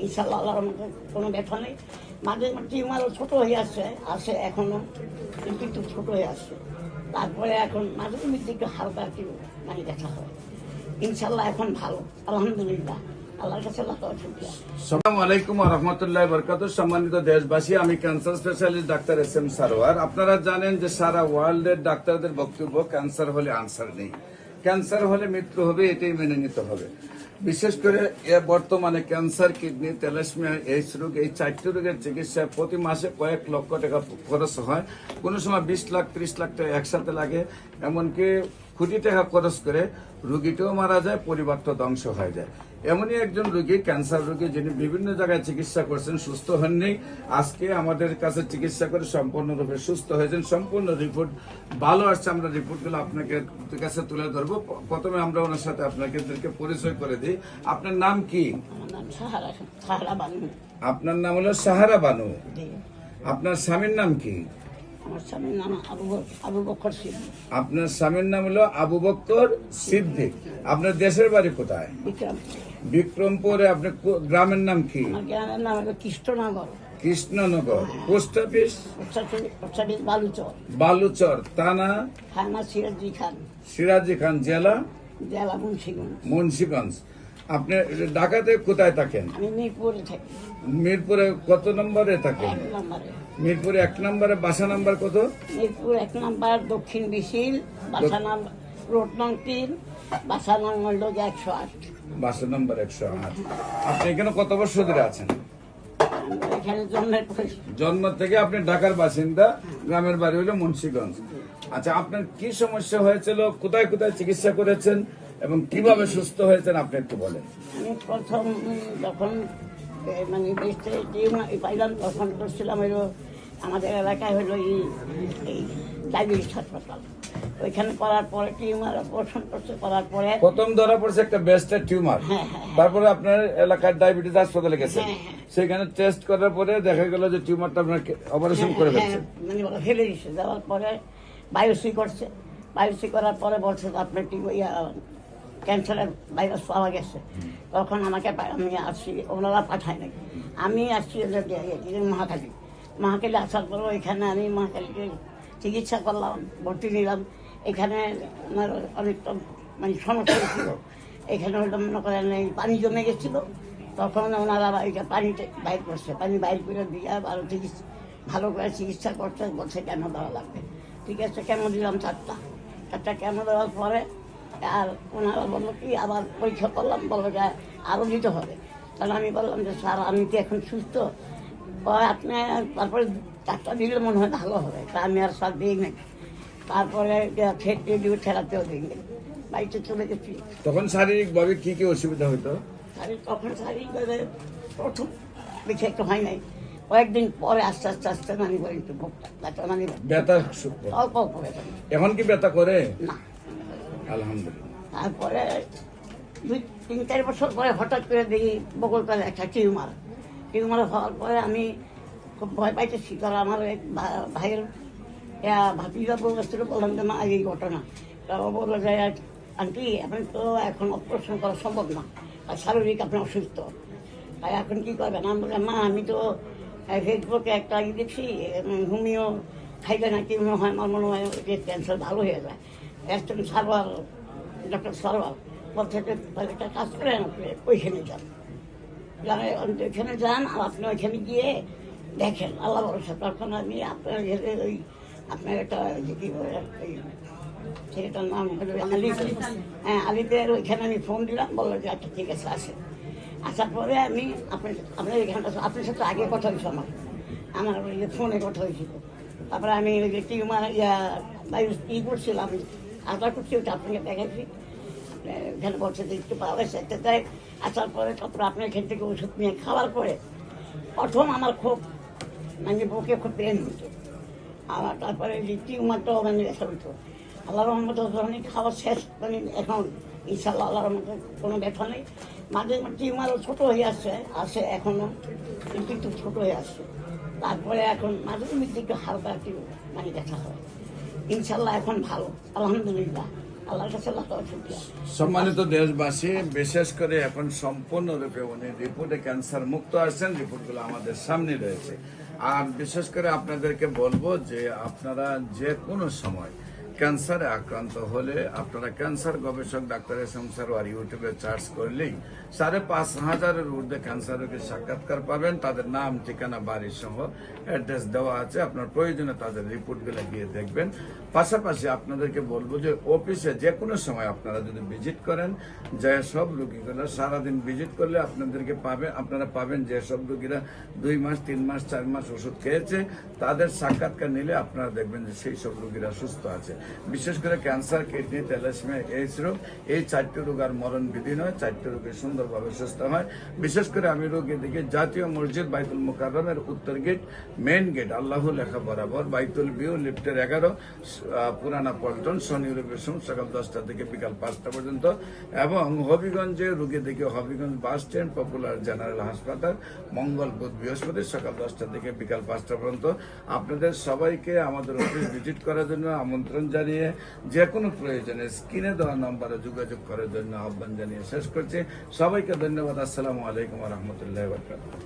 ইনশাল্লাহ আল্লাহর মধ্যে কোনো ব্যথা নেই। মাঝে টিউমারও ছোটো হয়ে আসে এখনও, কিন্তু একটু ছোটো হয়ে আসছে। তারপরে এখন মাঝে মধ্যে একটু হালকা একটু ব্যথা হয়। ইনশাল্লাহ এখন ভালো, আলহামদুলিল্লাহ, আল্লাহর কাছে লাখ শুকরিয়া। আসসালামু আলাইকুম ওয়া রাহমাতুল্লাহি ওয়া বারাকাতুহু। সম্মানিত দেশবাসী, আমি cancer specialist doctor SM Sarwar. আপনারা জানেন যে সারা ওয়ার্ল্ডের ডাক্তারদের বক্তব্য ক্যান্সার হলে আনসার নেই, ক্যান্সার হলে মৃত্যু হবে, এটাই মেনে নিতে হবে। বিশেষ করে বর্তমানে ক্যান্সার, কিডনি, তেলাসমিয়া, এইডস রোগ, এই 4টি রোগের চিকিৎসায় প্রতি মাসে কয়েক লক্ষ টাকা খরচ হয়। কোনো সময় 20 লাখ 30 লাখ টাকা একসাথে লাগে, এমনকি কোটি টাকা খরচ করে রোগীটাও মারা যায়, পরিবারটা ধ্বংস হয়ে যায়। এমনই একজন রোগী, ক্যান্সার রোগী, যিনি বিভিন্ন জায়গায় চিকিৎসা করছেন, সুস্থ হননি। আজকে আমাদের কাছে চিকিৎসা করে সম্পূর্ণরূপে সুস্থ হয়েছেন, সম্পূর্ণ রিপোর্ট ভালো আসছে। আমরা রিপোর্টগুলো আপনাকে কাছে তুলে ধরবো। প্রথমে আমরা ওনার সাথে আপনাদেরকে পরিচয় করে দিই। আপনার নাম কি? আমার নাম সাহারা বানু। আপনার নাম হলো সাহারা বানু। জি। আপনার স্বামীর নাম কি? আমার স্বামীর নাম আবু বকর সিদ্দিক। আপনার স্বামীর নাম হলো আবু বকর সিদ্দিক। আপনার দেশের বাড়ি কোথায়? বিক্রমপুর। বিক্রমপুরে। আপনার গ্রামের নাম কি? আমার গ্রামের নাম হলো কৃষ্ণনগর। কৃষ্ণনগর। Post office? বালুচর। বালুচর। থানা? থানা সিরাজি খান। সিরাজি খান। জেলা? জেলা মুন্সিগঞ্জ। মুন্সিগঞ্জ। আপনি ঢাকাতে কোথায় থাকেন? আমি মিরপুরে থাকি। মিরপুরে কত নম্বরে থাকেন? 1 নম্বরে। মিরপুরে 1 নম্বরে। বাসা নাম্বার কত? মিরপুর 1 নম্বর, দক্ষিণ বিশিল, বাসা নাম রোড নং 3, বাসা নাম হল 108। বাসা নাম্বার 108। আপনি এখানে কত বছর ধরে আছেন? এখানে জন্মের পরে। জন্ম থেকে আপনি ঢাকার বাসিন্দা, গ্রামের বাড়ি হলো মুন্সিগঞ্জ। আচ্ছা, আপনার কি সমস্যা হয়েছিল, কোথায় কোথায় চিকিৎসা করেছেন এবং কিভাবে সুস্থ হয়েছেন আপনি একটু বলেন। আমি প্রথম যখন বেস্টে পাইলাম, তখন করছিলাম হলো আমাদের এলাকায় হলো এই ডায়াবেটিস হাসপাতাল। ওইখানে করার পরে টিউমার অপারেশন করছে, করার পরে প্রথম ধরা পড়ছে একটা ব্রেস্টের টিউমার। তারপরে আপনার এলাকার ডায়াবেটিস হাসপাতালে গেছেন, সেখানে টেস্ট করার পরে দেখা গেল যে টিউমারটা আপনার অপারেশন করে ফেলছে। ফেলে দিচ্ছে। দেওয়ার পরে বায়োপসি করছে। বায়োপসি করার পরে বলছে আপনার ক্যান্সারের ভাইরাস পাওয়া গেছে। তখন আমাকে আমি আসছি, ওনারা পাঠায় নাকি, আমি আসছি মহাকালী আসার পরে এখানে আমি মহাকালীকে চিকিৎসা করলাম, ভর্তি নিলাম। এখানে আমার অনেকটা সমস্যা ছিল। এখানে হয়তো মনে করেন এই পানি জমে গেছিল, তখন ওনারা পানিতে বাইর করছে। পানি বাইর করে দিয়ে আরও ভালো করে চিকিৎসা করতে বলছে কেমো দেওয়া লাগবে। ঠিক আছে, কেমো দিলাম 4টা কেমো দেওয়ার পরে আর ওনারা বললো কি আবার পরীক্ষা করলাম, বললো যে আরও দিতে হবে। তাহলে আমি বললাম যে স্যার আমি তো এখন সুস্থ, আপনি তারপরে 4টা দিলে মনে হয় ভালো হবে। তা আমি আর স্যার দিই নাকি। তারপরে থেরাপিও দিই নাকি, বাড়িতে চলে গেছি। তখন শারীরিকভাবে কি কি অসুবিধা হতো? তখন শারীরিকভাবে প্রথম বেশি একটু হয় নাই, কয়েকদিন পরে আস্তে আস্তে আস্তে একটু ব্যথা অল্প অল্প ব্যথা। এখন কি ব্যথা করে না, আলহামদুলিল্লাহ। তারপরে 2-3-4 বছর পরে হঠাৎ করে দেখি বগলতলে একটা টিউমার হওয়ার পরে আমি খুব ভয় পাইতেছি। কারণ আমার এক ভাইয়ের ভাতিজা বলছিল, বললাম যে মা এই ঘটনা। তারপর বললো যে আন্টি আপনি তো এখন অপারেশন করা সম্ভব না, আর শারীরিক আপনি অসুস্থ, তাই এখন কী করবেন? আমি বললাম মা আমি তো ফেসবুকে একটা দেখছি হোমিও খাইলে নাকি মনে হয়, আমার মনে হয় যে ক্যান্সার ভালো হয়ে যায়। একজন সারোয়ার, ডক্টর সারোয়ার বলছে একটা কাজ করেন, আপনি ওইখানে যান, ওইখানে যান আর আপনি ওইখানে গিয়ে দেখেন, আল্লাহ ভরসা। তখন আমি আপনার ওই আপনার একটা কি বলে সেটার নাম হলো আলিদের, ওইখানে আমি ফোন দিলাম, বললো যে আচ্ছা ঠিক আছে আসেন। আসার পরে আমি আপনার এখানটা আপনার সাথে আগে কথা হয়েছে, আমার ওই যে ফোনে কথা হয়েছিল। তারপরে আমি ওই যে টিউমার করছিলাম, আশা করছি ওটা আপনাকে দেখাচ্ছি। এখানে বলছে যে একটু পাওয়া গেছে তাই। আসার পরে তারপরে আপনার এখান থেকে ওষুধ নিয়ে খাওয়ার পরে প্রথম আমার খুব বুকে খুব পেন হতো। আমার তারপরে যে টিউমারটাও ব্যথা হতো। আল্লাহ রহমত খাওয়া শেষ, এখন ইনশাল্লাহ আল্লাহ রহমতে কোনো ব্যথা নেই। মাঝে টিউমারও ছোটো হয়ে আসে এখনও, কিন্তু একটু ছোটো হয়ে আসছে। তারপরে এখন মাঝে মধ্যে একটু হালকা একটু ব্যথা হয়। ইনশাল্লাহ এখন ভালো, আলহামদুলিল্লাহ, আল্লাহর কাছে লাখ লাখ শুকরিয়া। সম্মানিত দেশবাসী, বিশেষ করে এখন সম্পূর্ণরূপে উনি রিপোর্টে ক্যান্সার মুক্ত আছেন, রিপোর্টগুলো আমাদের সামনে রয়েছে। আর বিশেষ করে আপনাদেরকে বলবো যে আপনারা যে কোনো সময় ক্যান্সারে আক্রান্ত হলে আপনারা ক্যান্সার গবেষক ডাক্তার এস.এম. সারোয়ার ইউটিউবে সার্চ করলেই 5,500-এর ঊর্ধ্বে ক্যান্সার রোগীর সাক্ষাৎকার পাবেন। তাদের নাম, ঠিকানা, বাড়ি সহ অ্যাড্রেস দেওয়া আছে। আপনার প্রয়োজনে তাদের রিপোর্টগুলো গিয়ে দেখবেন। পাশাপাশি আপনাদেরকে বলবো যে অফিসে যে কোনো সময় আপনারা যদি ভিজিট করেন, যে সব রোগীগুলো সারাদিন ভিজিট করলে আপনারা পাবেন যে সব রোগীরা 2 মাস, 3 মাস, 4 মাস ওষুধ খেয়েছে, তাদের সাক্ষাৎকার নিলে আপনারা দেখবেন যে সেই সব রোগীরা সুস্থ আছে। বিশেষ করে ক্যান্সার, কিডনি, থ্যালাসেমিয়া, এইডস রোগ, এই 4টি রোগ আর মরণ বিধি নয়। 4টি রোগী সুন্দরভাবে সুস্থ হয়। বিশেষ করে আমি রোগীদেরকে জাতীয় মসজিদ বাইতুল মুকাররমের উত্তর গেট, মেইন গেট আল্লাহ লেখা বরাবর, বাইতুল ভিউ লিফটের 11, পুরানা পল্টন, শনি রবি সোম সকাল 10টা থেকে বিকাল 5টা পর্যন্ত, এবং হবিগঞ্জে রোগীদেরকে Habiganj bus stand, popular general হাসপাতাল, মঙ্গল, বুধ, বৃহস্পতি সকাল 10টা থেকে বিকাল 5টা পর্যন্ত। আপনাদের সবাইকে আমাদের অফিস ভিজিট করার জন্য আমন্ত্রণ জানিয়ে যে কোনো প্রয়োজনে স্ক্রিনে দেওয়া নম্বরে যোগাযোগ করার জন্য আহ্বান জানিয়ে শেষ করছি। সবাইকে ধন্যবাদ। আসসালামু আলাইকুম ওয়া রাহমাতুল্লাহি ওয়া বারাকাতুহু।